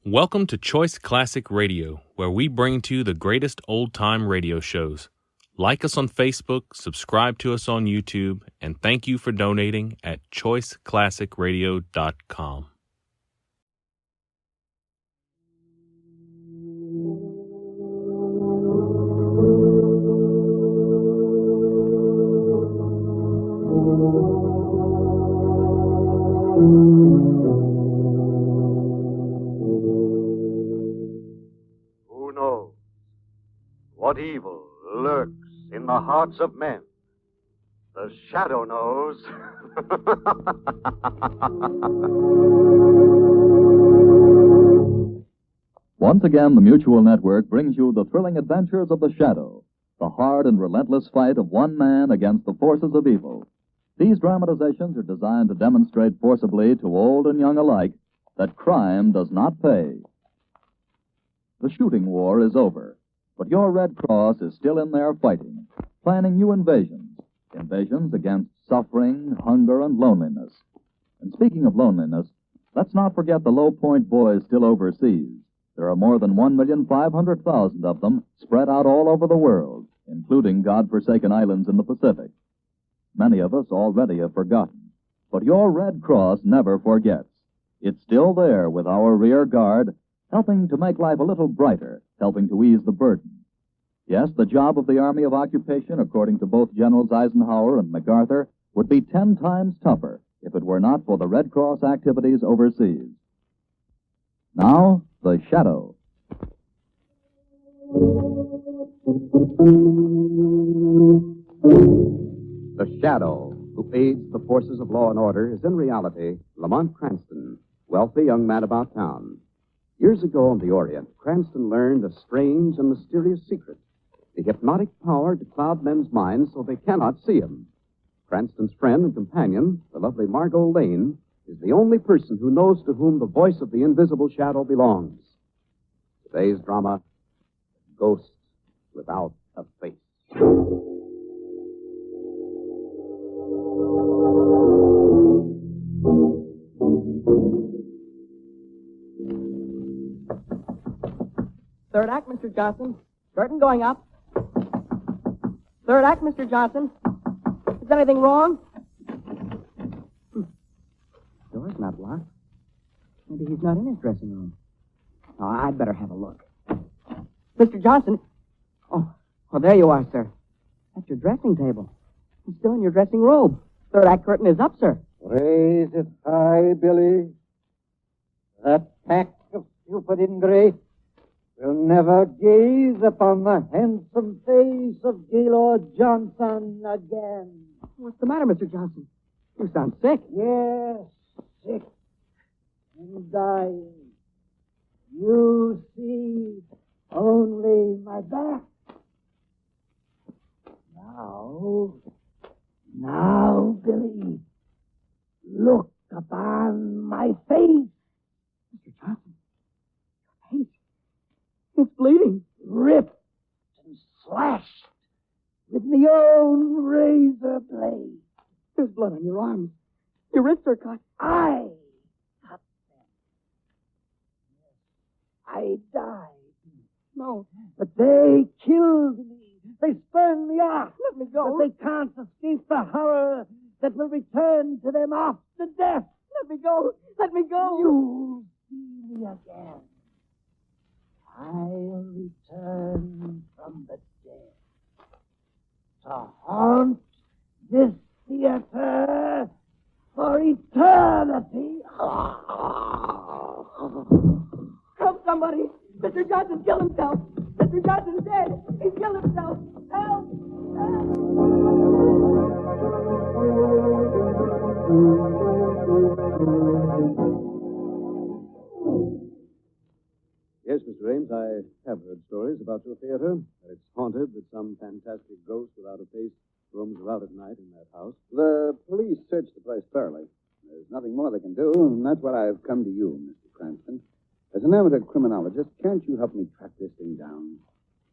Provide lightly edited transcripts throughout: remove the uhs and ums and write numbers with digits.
Welcome to Choice Classic Radio, where we bring to you the greatest old-time radio shows. Like us on Facebook, subscribe to us on YouTube, and thank you for donating at choiceclassicradio.com. Who knows what evil lurks in the hearts of men? The shadow knows. Once again, the Mutual Network brings you the thrilling adventures of the Shadow, the hard and relentless fight of one man against the forces of evil. These dramatizations are designed to demonstrate forcibly to old and young alike that crime does not pay. The shooting war is over, but your Red Cross is still in there fighting, planning new invasions against suffering, hunger, and loneliness. And speaking of loneliness, let's not forget the Low Point boys still overseas. There are more than 1,500,000 of them spread out all over the world, including God-forsaken islands in the Pacific. Many of us already have forgotten, but your Red Cross never forgets. It's still there with our rear guard, helping to make life a little brighter, helping to ease the burden. Yes, the job of the Army of Occupation, according to both Generals Eisenhower and MacArthur, would be 10 times tougher if it were not for the Red Cross activities overseas. Now, the Shadow. The Shadow, who aids the forces of law and order, is in reality Lamont Cranston, wealthy young man about town. Years ago in the Orient, Cranston learned a strange and mysterious secret, the hypnotic power to cloud men's minds so they cannot see him. Cranston's friend and companion, the lovely Margot Lane, is the only person who knows to whom the voice of the invisible shadow belongs. Today's drama, Ghost Without a Face. Third act, Mr. Johnson. Curtain going up. Third act, Mr. Johnson. Is anything wrong? Door's not locked. Maybe he's not in his dressing room. Oh, I'd better have a look. Mr. Johnson. Oh, there you are, sir. That's your dressing table. You're still in your dressing robe. Third act curtain is up, sir. Raise it high, Billy. That pack of stupid ingrates will never gaze upon the handsome face of Gaylord Johnson again. What's the matter, Mr. Johnson? You sound sick. Yes, sick and dying. You see only my back. Now, Billy, look upon my face. Mr. Johnson, your face. It's bleeding. Ripped and slashed with my own razor blade. There's blood on your arms. Your wrists are cut. I cut them. I died. No. But they killed me. They spurned me off. Let me go. But they can't escape the horror that will return to them after death. Let me go. Let me go. You'll see me again. I'll return from the dead to haunt this theater for eternity. Help somebody. Mr. Johnson killed himself. Mr. Johnson's dead. He killed himself. Help. Yes, Mr. Ames, I have heard stories about your theater. That it's haunted, that some fantastic ghost without a face roams about at night in that house. The police searched the place thoroughly. There's nothing more they can do, and that's why I've come to you, Mr. Cranston. As an amateur criminologist, can't you help me track this thing down?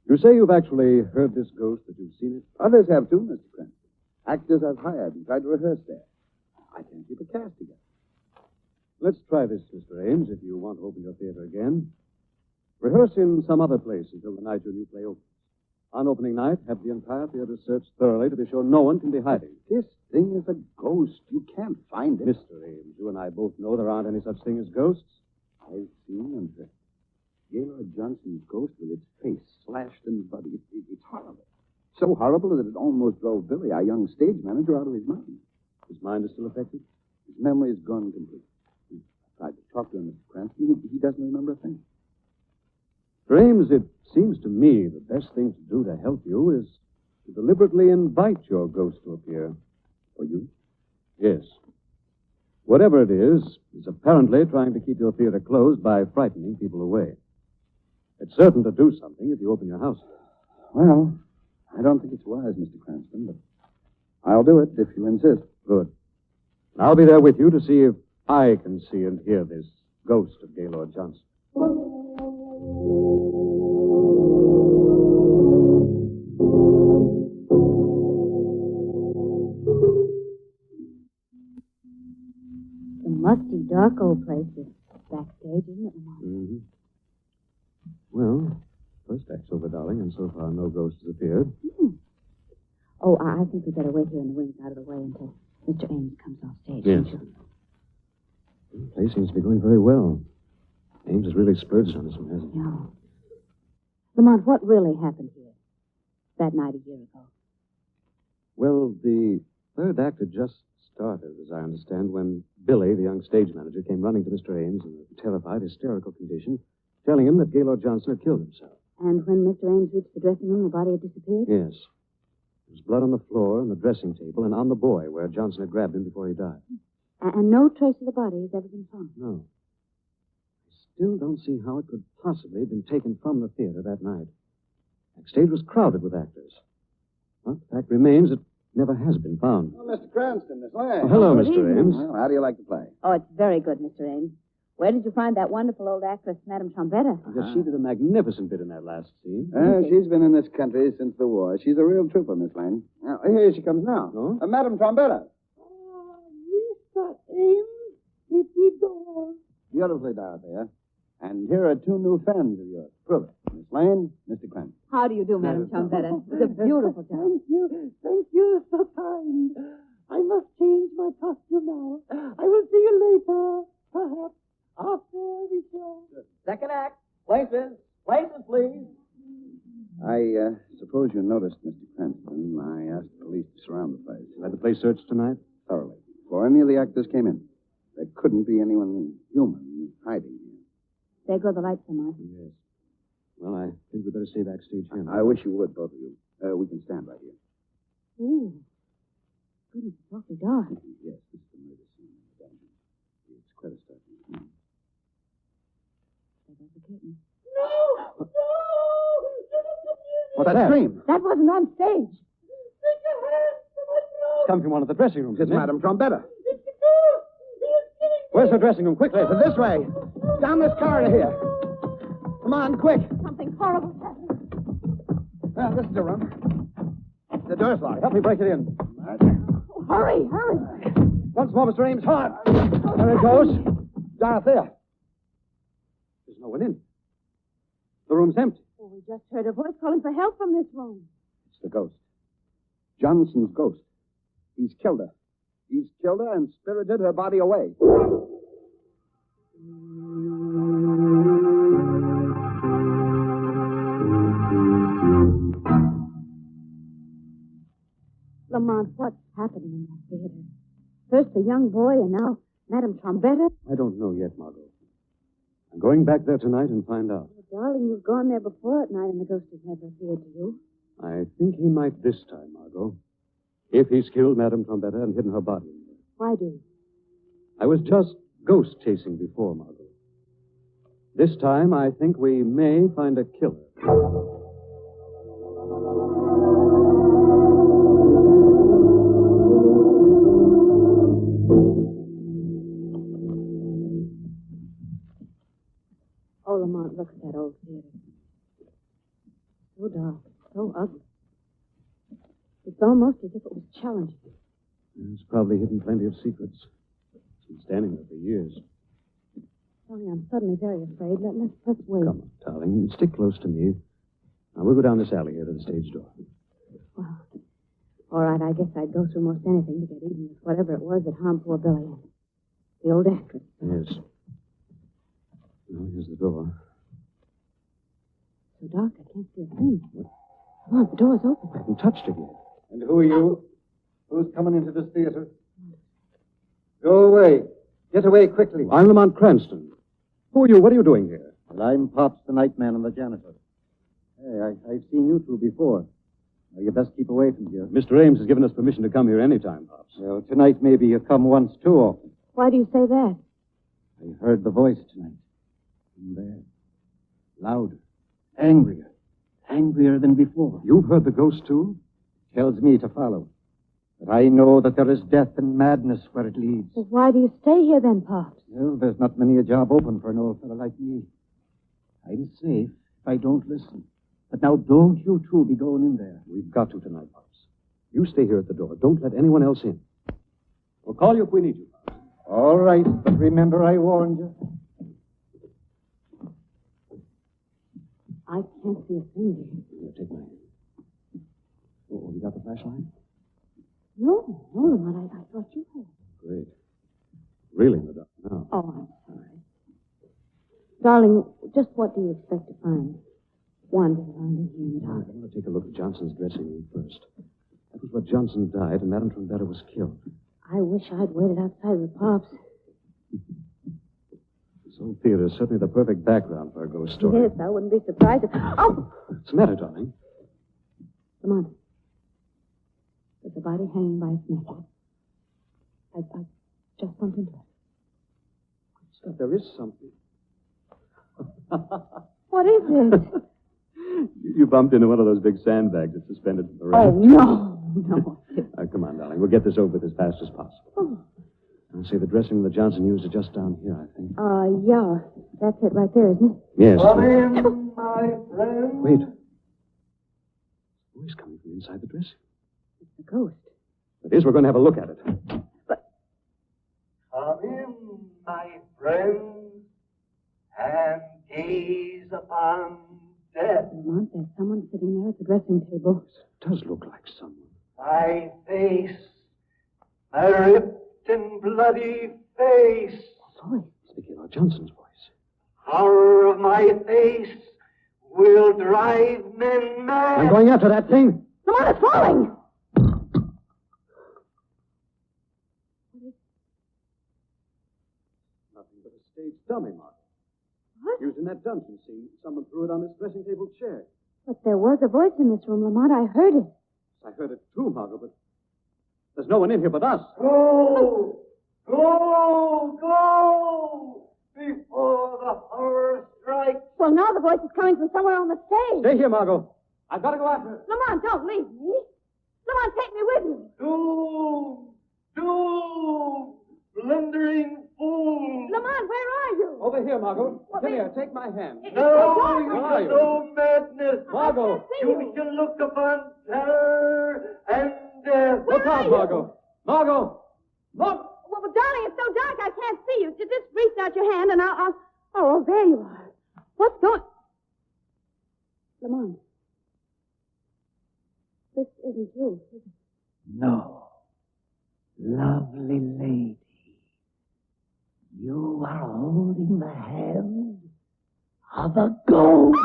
You say you've actually heard this ghost, that you've seen it? Others have too, Mr. Cranston. Actors I've hired and tried to rehearse there. I can't keep a cast together. Let's try this, Mr. Ames, if you want to open your theater again. Rehearse in some other place until the night your new play opens. On opening night, have the entire theater searched thoroughly to be sure no one can be hiding. This thing is a ghost. You can't find it. Mr. Ames, you and I both know there aren't any such thing as ghosts. I've seen and heard. Gaylord Johnson's ghost with its face slashed and bloody. It's horrible. So horrible that it almost drove Billy, our young stage manager, out of his mind. His mind is still affected? His memory is gone completely. I tried to talk to him, Mr. Cranston. He doesn't remember a thing. Mr. Ames, it seems to me the best thing to do to help you is to deliberately invite your ghost to appear. For you? Yes. Whatever it is apparently trying to keep your theater closed by frightening people away. It's certain to do something if you open your house. Well, I don't think it's wise, Mr. Cranston, but I'll do it if you insist. Good. And I'll be there with you to see if I can see and hear this ghost of Gaylord Johnson. The musty, dark old place is backstage, isn't it, Lamont? Mm-hmm. Well, first act's over, darling, and so far no ghost has appeared. Mm. Oh, I think we'd better wait here in the wings out of the way until Mr. Ames comes off stage. Yes. don't you? The play seems to be going very well. Ames has really splurged on this one, hasn't he? No. Lamont, what really happened here that night a year ago? Well, the third act had just started, as I understand, when Billy, the young stage manager, came running to Mr. Ames in a terrified, hysterical condition, telling him that Gaylord Johnson had killed himself. And when Mr. Ames reached the dressing room, the body had disappeared? Yes. There was blood on the floor, on the dressing table, and on the boy where Johnson had grabbed him before he died. And no trace of the body has ever been found? No. I still don't see how it could possibly have been taken from the theater that night. Backstage was crowded with actors. But the fact remains it never has been found. Oh, Mr. Cranston, Miss Lang. Oh, hello, Good Mr. evening. Ames. Well, how do you like the play? Oh, it's very good, Mr. Ames. Where did you find that wonderful old actress, Madame Trombetta? Because she did a magnificent bit in that last scene. She's been in this country since the war. She's a real trooper, Miss Lane. Now, here she comes now. Oh? Madam Trombetta. Mr. Ames, it is all. Beautifully, Dorothea. And here are two new friends of yours. Prove it. Miss Lane, Mr. Cranston. How do you do, Madame Trombetta? It's a beautiful town. Thank you, so kind. I must change my costume now. I will see you later, perhaps after the show. Second act. Places. Places, please. I suppose you noticed, Mr. Cranston, I asked the police to surround the place. Had the place searched tonight? Thoroughly. Before any of the actors came in. There couldn't be anyone human hiding here. There go the lights, Lamont. Yes. Well, I think we'd better stay backstage here. I wish you would, both of you. We can stand right here. Ooh. Goodness, it's awfully dark. Yes, this is the murder scene in the dungeon. It's quite a startling scene. There goes the curtain. No! What's that? Scream. That wasn't on stage. Take your hands to my throat! Come from one of the dressing rooms, It's isn't it? Madam Trombetta. It's the ghost! He is killing me! Where's the dressing room? Quickly. This way. Down this corridor here. Come on, quick. Something horrible happened. Well, this is the room. The door's locked. Help me break it in. Oh, hurry, hurry. Once more, Mr. Ames. Hard. There it goes. Dorothea. There's no one in. The room's empty. Oh, we just heard a voice calling for help from this room. It's the ghost. Johnson's ghost. He's killed her. He's killed her and spirited her body away. Lamont, what's happening in that theater? First the young boy, and now Madame Trombetta. I don't know yet, Margot. I'm going back there tonight and find out. Oh, darling, you've gone there before at night, and the ghost has never appeared to you. I think he might this time, Margot. If he's killed Madame Trombetta and hidden her body in there. Why do you? I was just ghost chasing before, Margot. This time, I think we may find a killer. Oh, Lamont, look at that old theater. So dark, so ugly. It's almost as if it was challenging. It's probably hidden plenty of secrets. It's been standing there for years. Darling, I'm suddenly very afraid. Let's wait. Come on, darling. Stick close to me. Now, we'll go down this alley here to the stage door. Well, all right, I guess I'd go through most anything to get even with whatever it was that harmed poor Billy. The old actress. Yes. Well, here's the door. So dark, I can't see a thing. Come on, the door's open. I haven't touched again. And who are you? Who's coming into this theater? Go away. Get away quickly. I'm Lamont Cranston. Who are you? What are you doing here? Well, I'm Pops, the nightman and the janitor. Hey, I've seen you two before. Now, you best keep away from here. Mr. Ames has given us permission to come here any time, Pops. Well, tonight maybe you come once too often. Why do you say that? I heard the voice tonight. From there. Louder. Angrier. Angrier than before. You've heard the ghost, too? Tells me to follow. But I know that there is death and madness where it leads. Well, why do you stay here then, Pops? Well, there's not many a job open for an old fellow like me. I'm safe if I don't listen. But now don't you two be going in there. We've got to tonight, Pops. You stay here at the door. Don't let anyone else in. We'll call you if we need you, Pops. All right, but remember I warned you. I can't see a thing here. Here, take my hand. Oh, you got the flashlight? No, Lamont, I thought you had. Great. Really in the dark now. Oh, I'm sorry. Darling, just what do you expect to find? Wandering around in here in the dark. I want to take a look at Johnson's dressing room first. That was where Johnson died and Madame Trombetta was killed. I wish I'd waited outside with Pops. This old theater is certainly the perfect background for a ghost story. Yes, I wouldn't be surprised if... Oh! What's the matter, darling? Lamont. There's a body hanging by its neck. I just bumped into it. Scott, there is something. What is it? You bumped into one of those big sandbags that's suspended from the rail. Oh, no. Come on, darling. We'll get this over with as fast as possible. Oh. I'll say the dressing room that Johnson used is just down here, I think. Yeah. That's it right there, isn't it? Yes. Come in, my friend. Wait. Voice coming from inside the dressing room. It's a ghost. It is. We're going to have a look at it. Come in, my friend, and gaze upon death. Lamont, there's someone sitting there at the dressing table. It does look like someone. My face, my ripped and bloody face. A voice. Speaking of Johnson's voice. Horror of my face will drive men mad. I'm going after that thing. Lamont, it's falling! Nothing but a stage dummy, Mark. What? Using that Johnson scene, someone threw it on this dressing table chair. But there was a voice in this room, Lamont. I heard it. I heard it too, Margot, but there's no one in here but us. Go! Go! Go! Before the horror strikes. Well, now the voice is coming from somewhere on the stage. Stay here, Margot. I've got to go after it. Lamont, don't leave me. Lamont, take me with you. Doom! Doom! Blundering fool! Lamont, where are you? Over here, Margot. What, Come they- here. Take my hand. No, you Where are shall you? know madness. Margot. You shall look upon terror and death. Look are out, you? Margot. Margot. Look. Well, darling, it's so dark I can't see you. Just reach out your hand and I'll... Oh, there you are. What's going... Lamont. This isn't you, is it? No. Lovely lady, you are holding the hand of a ghost.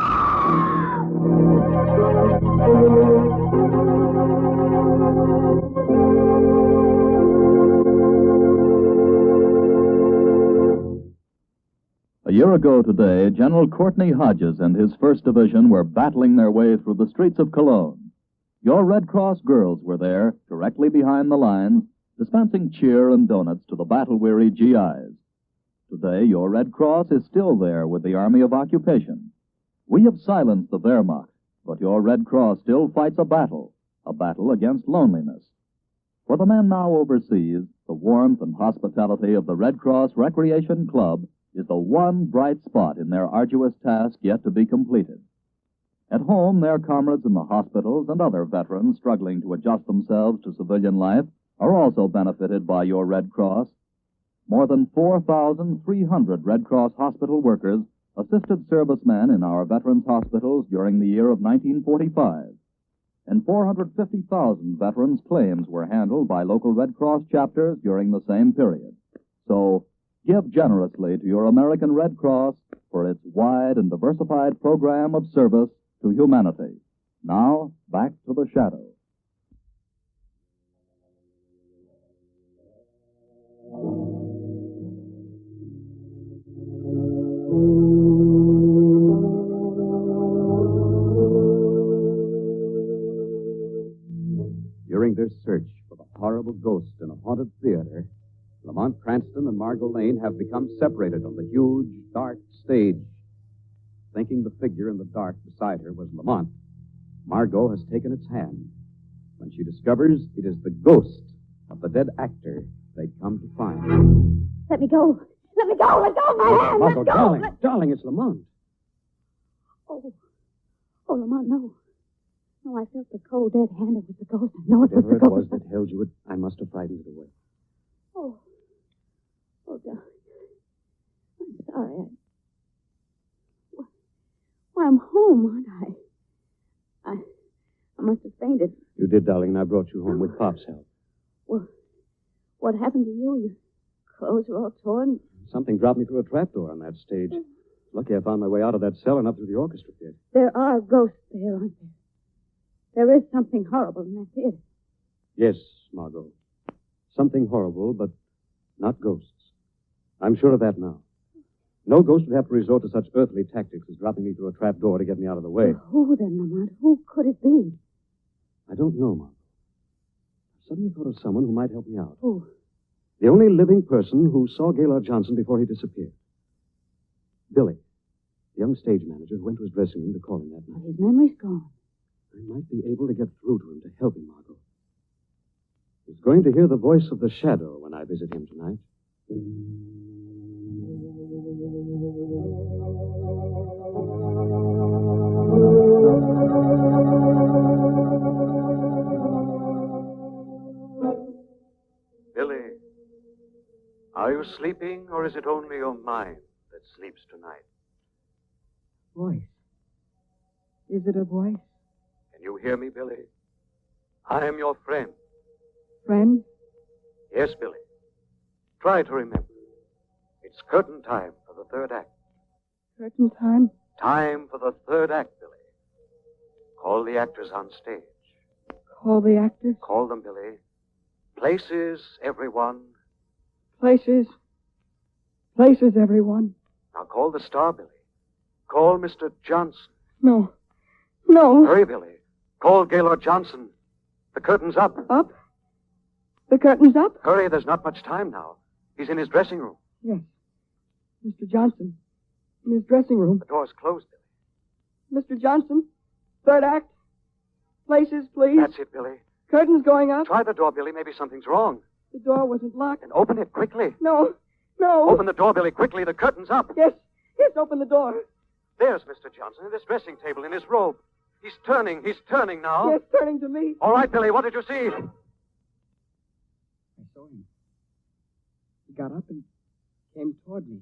A year ago today, General Courtney Hodges and his 1st Division were battling their way through the streets of Cologne. Your Red Cross girls were there, directly behind the lines, dispensing cheer and donuts to the battle-weary GIs. Today, your Red Cross is still there with the Army of Occupation. We have silenced the Wehrmacht, but your Red Cross still fights a battle against loneliness. For the men now overseas, the warmth and hospitality of the Red Cross Recreation Club is the one bright spot in their arduous task yet to be completed. At home, their comrades in the hospitals and other veterans struggling to adjust themselves to civilian life are also benefited by your Red Cross. more than 4,300 Red Cross hospital workers assisted servicemen in our veterans' hospitals during the year of 1945. And 450,000 veterans' claims were handled by local Red Cross chapters during the same period. So, give generously to your American Red Cross for its wide and diversified program of service to humanity. Now, back to the shadow. During their search for the horrible ghost in a haunted theater, Lamont Cranston and Margot Lane have become separated on the huge, dark stage. Thinking the figure in the dark beside her was Lamont, Margot has taken its hand when she discovers it is the ghost of the dead actor they'd come to find. Let me go. Let me go. Let go of my hand. Margot, Let go. darling, darling, it's Lamont. Oh, Lamont, no. No, I felt the cold, dead hand. It was the ghost. I know it was Whatever the it was ghost. that held you, I must have frightened it away. Oh, darling. I'm sorry. Why, I'm home, aren't I? I must have fainted. You did, darling, and I brought you home with Pop's help. Well, what happened to you? Your clothes were all torn. Something dropped me through a trapdoor on that stage. Lucky I found my way out of that cell and up through the orchestra pit. There are ghosts there, aren't there? There is something horrible in that theater. Yes, Margot. Something horrible, but not ghosts. I'm sure of that now. No ghost would have to resort to such earthly tactics as dropping me through a trapdoor to get me out of the way. Well, who then, Lamont? Who could it be? I don't know, Margot. I suddenly thought of someone who might help me out. Who? The only living person who saw Gaylord Johnson before he disappeared. Billy, the young stage manager who went to his dressing room to call him that Well, night. his memory's gone. I might be able to get through to him to help him, Margot. He's going to hear the voice of the shadow when I visit him tonight. Billy, are you sleeping, or is it only your mind that sleeps tonight? Voice. Is it a voice? Can you hear me, Billy? I am your friend. Friend? Yes, Billy. Try to remember. It's curtain time for the third act. Curtain time? Time for the third act, Billy. Call the actors on stage. Call the actors? Call them, Billy. Places, everyone. Places. Places, everyone. Now call the star, Billy. Call Mr. Johnson. No. No. Hurry, Billy. Call Gaylord Johnson. The curtain's up. Up? The curtain's up? Hurry, there's not much time now. He's in his dressing room. Yes. Mr. Johnson. In his dressing room. The door's closed, Billy. Mr. Johnson. Third act. Places, please. That's it, Billy. Curtain's going up. Try the door, Billy. Maybe something's wrong. The door wasn't locked. And open it quickly. No. No. Open the door, Billy, quickly. The curtain's up. Yes. Yes, open the door. There's Mr. Johnson at his dressing table in his robe. He's turning now. Yes, turning to me. All right, Billy, what did you see? I saw him. He got up and came toward me.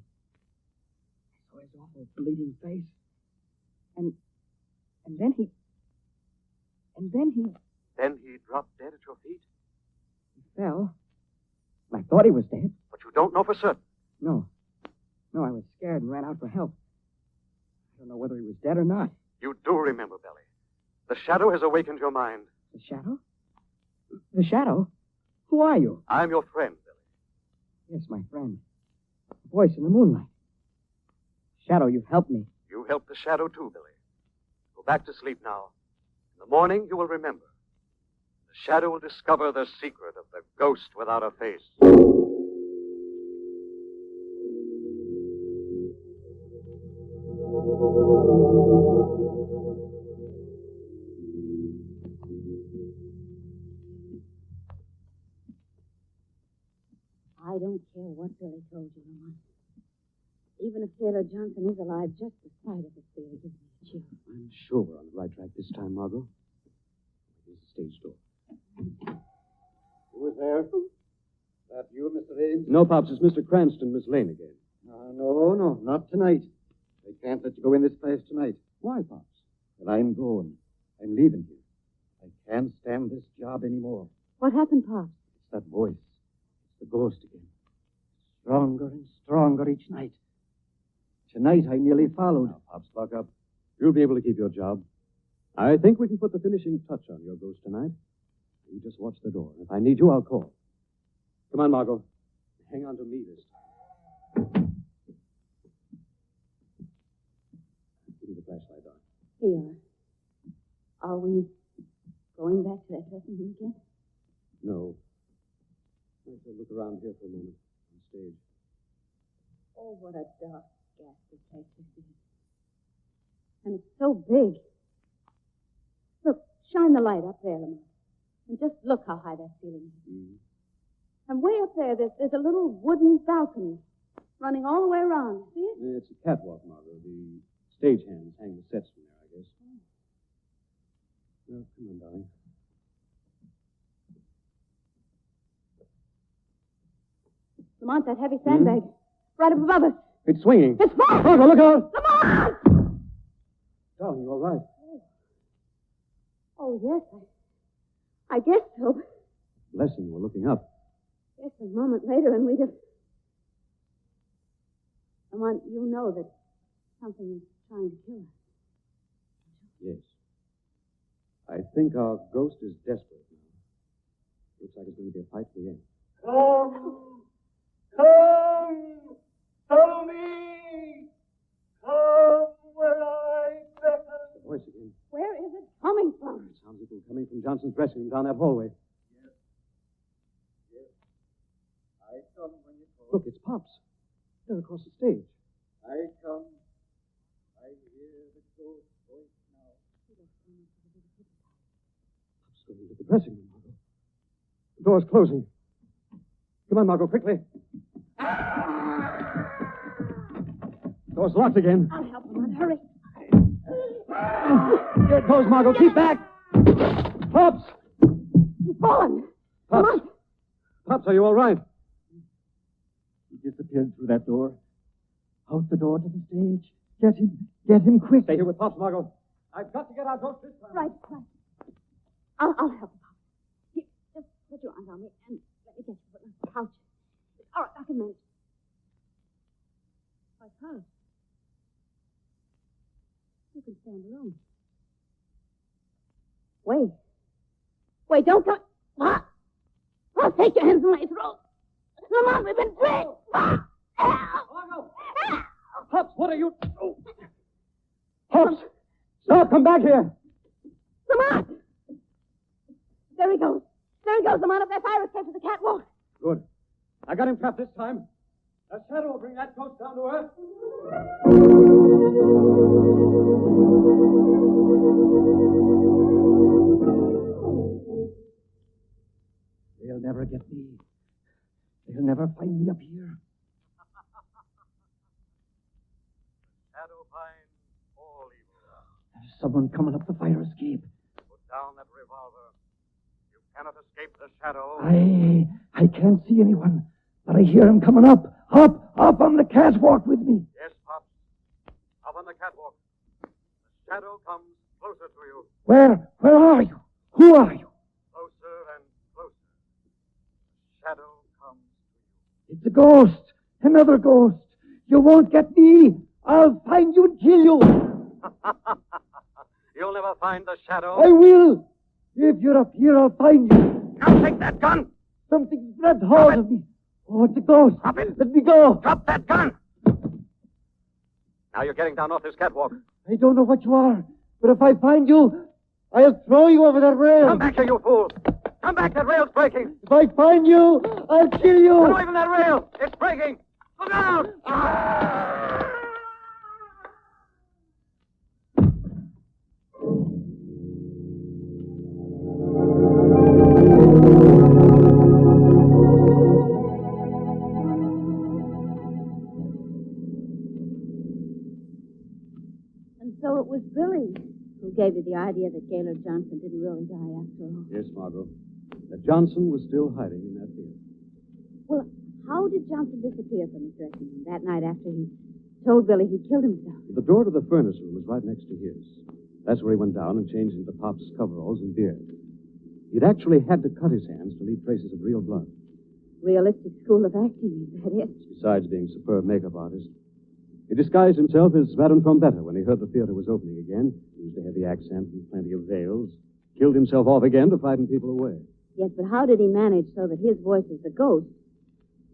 I saw his awful bleeding face. And then he... Then he dropped dead at your feet? He fell. I thought he was dead. But you don't know for certain. No. No, I was scared and ran out for help. I don't know whether he was dead or not. You do remember, Billy. The shadow has awakened your mind. The shadow? The shadow? Who are you? I'm your friend, Billy. Yes, my friend. A voice in the moonlight. Shadow, you've helped me. You helped the shadow, too, Billy. Go back to sleep now. In the morning, you will remember. The shadow will discover the secret of the ghost without a face. I don't care what Billy told you, Lamont. Even if Gaylord Johnson is alive, just the sight of his theory gives me a chill. I'm sure we're on the right track this time, Margot. Here's the stage door. Who is there? That you, Mr. Ames? No, Pops, it's Mr. Cranston, Miss Lane again. No, not tonight. I can't let you go in this place tonight. Why, Pops? Well, I'm going. I'm leaving here. I can't stand this job anymore. What happened, Pops? It's that voice. It's the ghost again. Stronger and stronger each night. Tonight I nearly followed. Now, Pops, buck up. You'll be able to keep your job. I think we can put the finishing touch on your ghost tonight. You just watch the door. If I need you, I'll call. Come on, Margot. Hang on to me this time. Give me the flashlight on. Here you are. Are we going back to that dressing room again? No. Let's look around here for a moment on stage. Oh, what a dark, ghastly place this is. And it's so big. Look, shine the light up there, Lamont. And just look how high that ceiling is. Mm-hmm. And way up there, there's a little wooden balcony running all the way around. See it? It's a catwalk, Margot. The stagehands hang the sets from there, I guess. Well, come on, darling. Lamont, that heavy sandbag. Right up above us. It's swinging. It's falling! Margot, look out! Lamont! Darling, you all right? Oh, yes. I guess so. Blessing, you were looking up. Just a moment later, and we'd have... Lamont, you know that something is trying to kill us. Yes. I think our ghost is desperate now. Looks like it's going to be a fight to the end. Come! Follow me! Come where I beckon! The voice again. Where is it coming from? It sounds like it was coming from Johnson's dressing room down that hallway. Yes. I come when you call. Look, it's Pops. They're across the stage. I come. I hear the ghost voice now. Pops going into the dressing room, Margot. The door's closing. Come on, Margot, quickly. Door's locked again. I'll help Lamont. Hurry. Here it goes, Margot. Keep back. Pops! He's fallen. Pops. Lamont. Pops, are you all right? He disappeared through that door. Out the door to the stage. Get him. Get him quick. Stay here with Pops, Margot. I've got to get our ghost this time. Right. I'll help him. Here, just put your arms on me and let me get you put in the pouch. All right, I can manage. Why, Pops? You can stand alone. Wait, don't go. What? Oh, take your hands on my throat. Lamont, we've been tricked. Margot! Pops, what are you... Oh. Pops! Stop, come back here! Lamont! There he goes, Lamont, up that fire escape to the catwalk. Good. I got him trapped this time. A shadow will bring that ghost down to earth. They'll never get me. They'll never find me up here. Shadow finds all evil. There's someone coming up the fire escape. Put down that revolver. You cannot escape the shadow. I can't see anyone, but I hear him coming up on the catwalk with me. Yes, Pops. Up on the catwalk. The shadow comes closer to you. Where are you? Who are you? Closer and closer. The shadow comes to you. It's a ghost. Another ghost. You won't get me. I'll find you and kill you. You'll never find the shadow. I will. If you're up here, I'll find you. Now take that gun. Something's grabbed hold of me. Oh, it's a ghost. Drop it. Let me go. Drop that gun. Now you're getting down off this catwalk. I don't know what you are, but if I find you, I'll throw you over that rail. Come back here, you fool. Come back. That rail's breaking. If I find you, I'll kill you. Get away from that rail. It's breaking. Look out. And so it was Billy who gave you the idea that Gaylord Johnson didn't really die after all. Yes, Margot. That Johnson was still hiding in that theater. Well, how did Johnson disappear from his dressing room that night after he told Billy he killed himself? The door to the furnace room was right next to his. That's where he went down and changed into Pop's coveralls and beard. He'd actually had to cut his hands to leave traces of real blood. Realistic school of acting, is that it? Besides being a superb makeup artist, he disguised himself as Madame Trombetta when he heard the theater was opening again, used a heavy accent and plenty of veils, killed himself off again to frighten people away. Yes, but how did he manage so that his voice as the ghost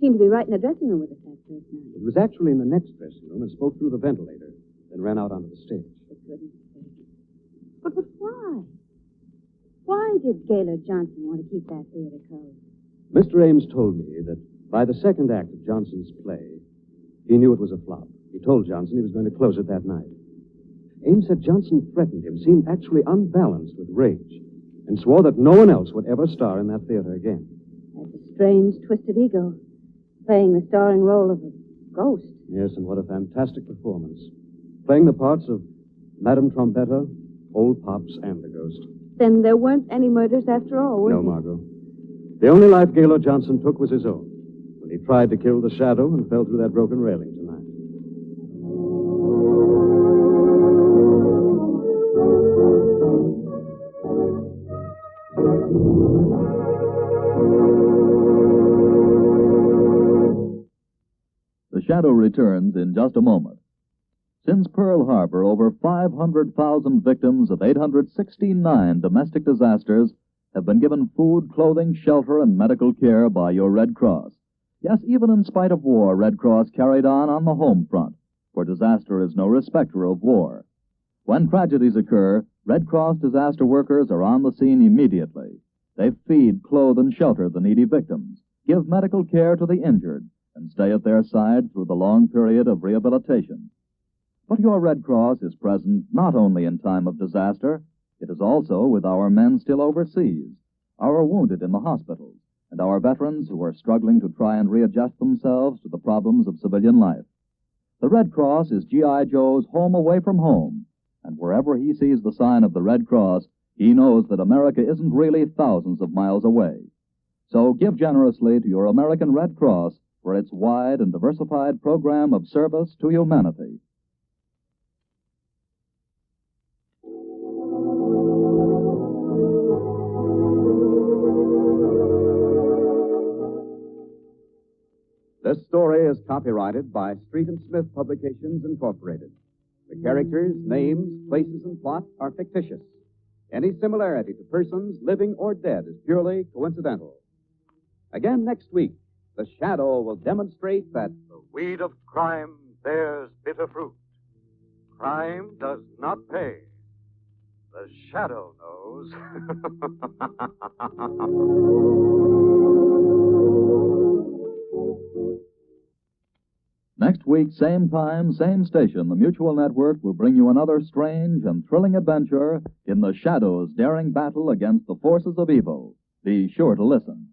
seemed to be right in the dressing room with us that first night? It was actually in the next dressing room and spoke through the ventilator, then ran out onto the stage. For goodness sake. But why? Why did Gaylord Johnson want to keep that theater closed? Mr. Ames told me that by the second act of Johnson's play, he knew it was a flop. He told Johnson he was going to close it that night. Ames said Johnson threatened him, seemed actually unbalanced with rage, and swore that no one else would ever star in that theater again. That's a strange, twisted ego, playing the starring role of a ghost. Yes, and what a fantastic performance. Playing the parts of Madame Trombetta, Old Pops, and the ghost. Then there weren't any murders after all, were No, there? Margot. The only life Gaylord Johnson took was his own, when he tried to kill the shadow and fell through that broken railing tonight. The Shadow returns in just a moment. Since Pearl Harbor, over 500,000 victims of 869 domestic disasters have been given food, clothing, shelter, and medical care by your Red Cross. Yes, even in spite of war, Red Cross carried on the home front, for disaster is no respecter of war. When tragedies occur, Red Cross disaster workers are on the scene immediately. They feed, clothe, and shelter the needy victims, give medical care to the injured, and stay at their side through the long period of rehabilitation. But your Red Cross is present not only in time of disaster, it is also with our men still overseas, our wounded in the hospitals, and our veterans who are struggling to try and readjust themselves to the problems of civilian life. The Red Cross is G.I. Joe's home away from home, and wherever he sees the sign of the Red Cross, he knows that America isn't really thousands of miles away. So give generously to your American Red Cross for its wide and diversified program of service to humanity. This story is copyrighted by Street and Smith Publications, Incorporated. The characters, names, places, and plot are fictitious. Any similarity to persons, living or dead, is purely coincidental. Again next week, The Shadow will demonstrate that The weed of crime bears bitter fruit. Crime does not pay. The Shadow knows. Next week, same time, same station, the Mutual Network will bring you another strange and thrilling adventure in the Shadow's daring battle against the forces of evil. Be sure to listen.